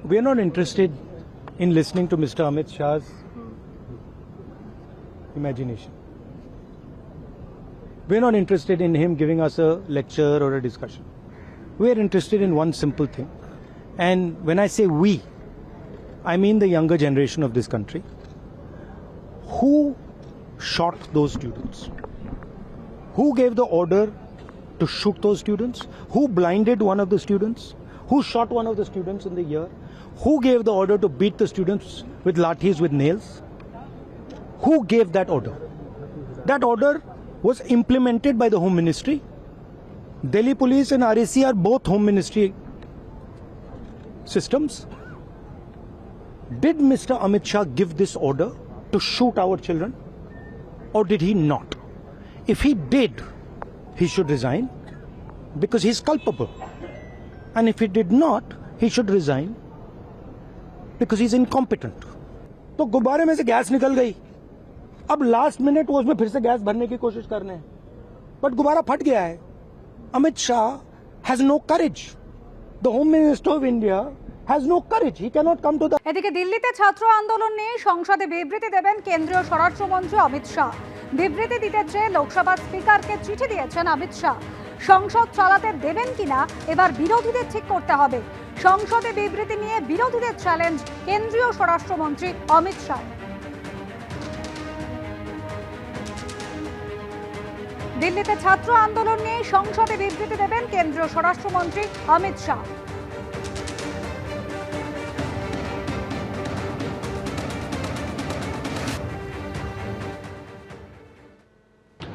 We are not interested in listening to Mr. Amit Shah's imagination. We are not interested in him giving us a lecture or a discussion. We are interested in one simple thing. And when I say we, I mean the younger generation of this country. Who shot those students? Who gave the order to shoot those students? Who blinded one of the students? Who shot one of the students in the ear? Who gave the order to beat the students with lathis, with nails? Who gave that order? That order was implemented by the Home Ministry. Delhi Police and RAC are both Home Ministry systems. Did Mr. Amit Shah give this order to shoot our children, or did he not? If he did, he should resign because he's culpable. And if he did not, he should resign because he's incompetent. तो गुब्बारे में से gas निकल गई, अब last minute वो उसमें फिर से गैस भरने की कोशिश कर रहे हैं, बट गुब्बारा फट गया है. Amit Shah has no courage. The Home Minister of India has no courage. He cannot come to the. এদিকে দিল্লিতে ছাত্র আন্দোলন নিয়ে সংসদে বিবৃতি দেবেন কেন্দ্রীয় স্বরাষ্ট্রমন্ত্রী অমিত শাহ। বিবৃতি দিতে চেয়ে লোকসভার স্পিকারকে চিঠি দিয়েছেন অমিত শাহ। সংসদ চালাতে দেবেন কিনা এবার বিরোধীদের ঠিক করতে হবে। সংসদে বিবৃতি নিয়ে বিরোধীদের চ্যালেঞ্জ কেন্দ্রীয় স্বরাষ্ট্রমন্ত্রী অমিত শাহ। দিল্লিতে ছাত্র আন্দোলন নিয়ে সংসদে বিবৃতি দেবেন কেন্দ্রীয় স্বরাষ্ট্রমন্ত্রী অমিত শাহ।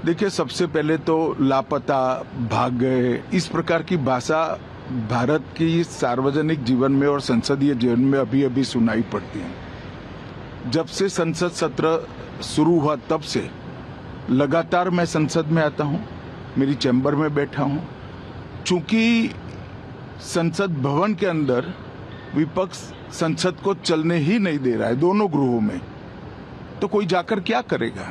देखिए, सबसे पहले तो लापता, भाग गए, इस प्रकार की भाषा भारत की सार्वजनिक जीवन में और संसदीय जीवन में अभी अभी सुनाई पड़ती है। जब से संसद सत्र शुरू हुआ तब से लगातार मैं संसद में आता हूं, मेरी चैम्बर में बैठा हूं। चूंकि संसद भवन के अंदर विपक्ष संसद को चलने ही नहीं दे रहा है, दोनों गृहों में, तो कोई जाकर क्या करेगा।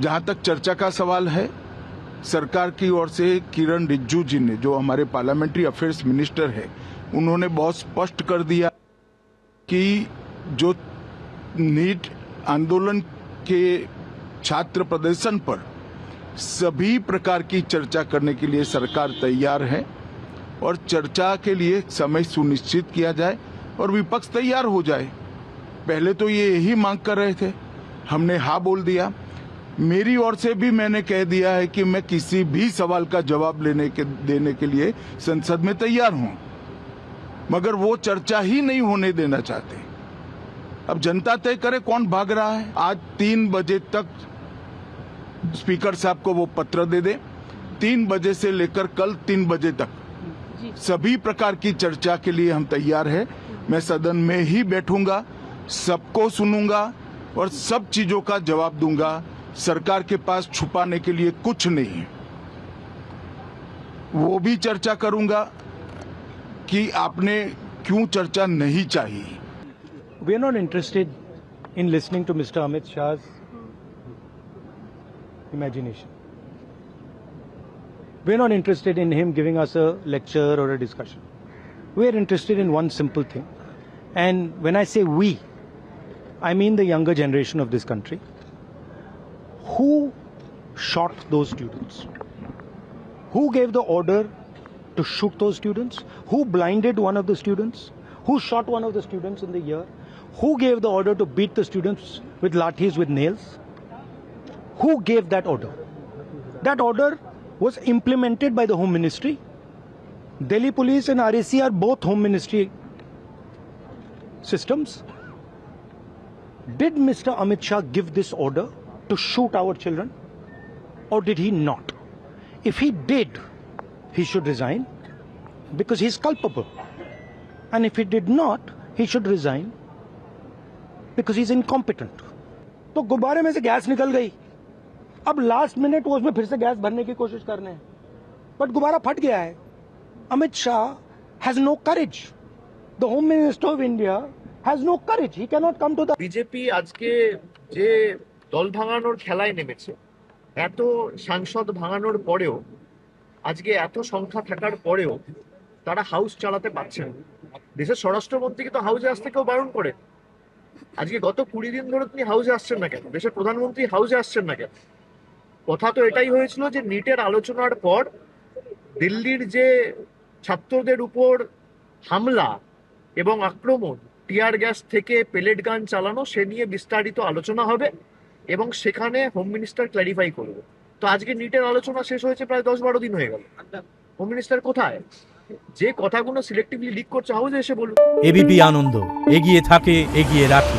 जहां तक चर्चा का सवाल है, सरकार की ओर से किरण रिजिजू जी ने, जो हमारे पार्लियामेंट्री अफेयर्स मिनिस्टर है, उन्होंने बहुत स्पष्ट कर दिया कि जो नीट आंदोलन के छात्र प्रदर्शन पर सभी प्रकार की चर्चा करने के लिए सरकार तैयार है और चर्चा के लिए समय सुनिश्चित किया जाए और विपक्ष तैयार हो जाए। पहले तो ये यही मांग कर रहे थे, हमने हाँ बोल दिया। मेरी ओर से भी मैंने कह दिया है कि मैं किसी भी सवाल का जवाब देने के लिए संसद में तैयार हूं, मगर वो चर्चा ही नहीं होने देना चाहते। अब जनता तय करे कौन भाग रहा है। आज 3 बजे तक स्पीकर साहब को वो पत्र दे दे, 3 बजे से लेकर कल 3 बजे तक सभी प्रकार की चर्चा के लिए हम तैयार हैं। मैं सदन में ही बैठूंगा, सबको सुनूंगा और सब चीजों का जवाब दूंगा। सरकार के पास छुपाने के लिए कुछ नहीं है। वो भी चर्चा करूंगा कि आपने क्यों चर्चा नहीं चाहिए। We are not interested in listening to Mr. Amit Shah's imagination. We are not interested in him giving us a lecture or a discussion. We are interested in one simple thing. And when I say we, I mean the younger generation of this country. Who shot those students? Who gave the order to shoot those students? Who blinded one of the students? Who shot one of the students in the ear? Who gave the order to beat the students with lathis, with nails? Who gave that order? That order was implemented by the Home Ministry. Delhi Police and RAC are both Home Ministry systems. Did Mr. Amit Shah give this order to shoot our children, or did he not? If he did, he should resign because he's culpable. And if he did not, he should resign because he's incompetent. तो गुब्बारे में से gas निकल गई, अब last minute वो उसमें फिर से गैस भरने की कोशिश कर रहे हैं, बट गुब्बारा फट गया है. Amit Shah has no courage. The Home Minister of India has no courage. He cannot come to the. BJP আজকে যে দল ভাঙানোর খেলায় নেমেছে, এত সাংসদ ভাঙানোর পরেও, আজকে এত সংখ্যা থাকার পরেও তারা হাউস চালাতে পারছে না। দেশের স্বরাষ্ট্রমন্ত্রীকে তো হাউসে আসতে কেউ বারণ করে। আজকে গত 20 দিন ধরে তিনি হাউসে আসছেন না কেন? দেশের প্রধানমন্ত্রী হাউসে আসছেন না কেন? কথা তো এটাই হয়েছিল যে নিটের আলোচনার পর দিল্লির যে ছাত্রদের উপর হামলা এবং আক্রমণ, টিয়ার গ্যাস থেকে পেলেট গান চালানো, সে নিয়ে বিস্তারিত আলোচনা হবে এবং সেখানে হোম মিনিস্টার ক্ল্যারিফাই করবে। তো আজকে নিটের আলোচনা শেষ হয়েছে প্রায় 10-12 দিন হয়ে গেল। হোম মিনিস্টার কোথায়? যে কথাগুলো সিলেক্টিভলি লিক করছে হাউসে এসে বলুন। এবিপি আনন্দ, এগিয়ে থাকে, এগিয়ে রাখে।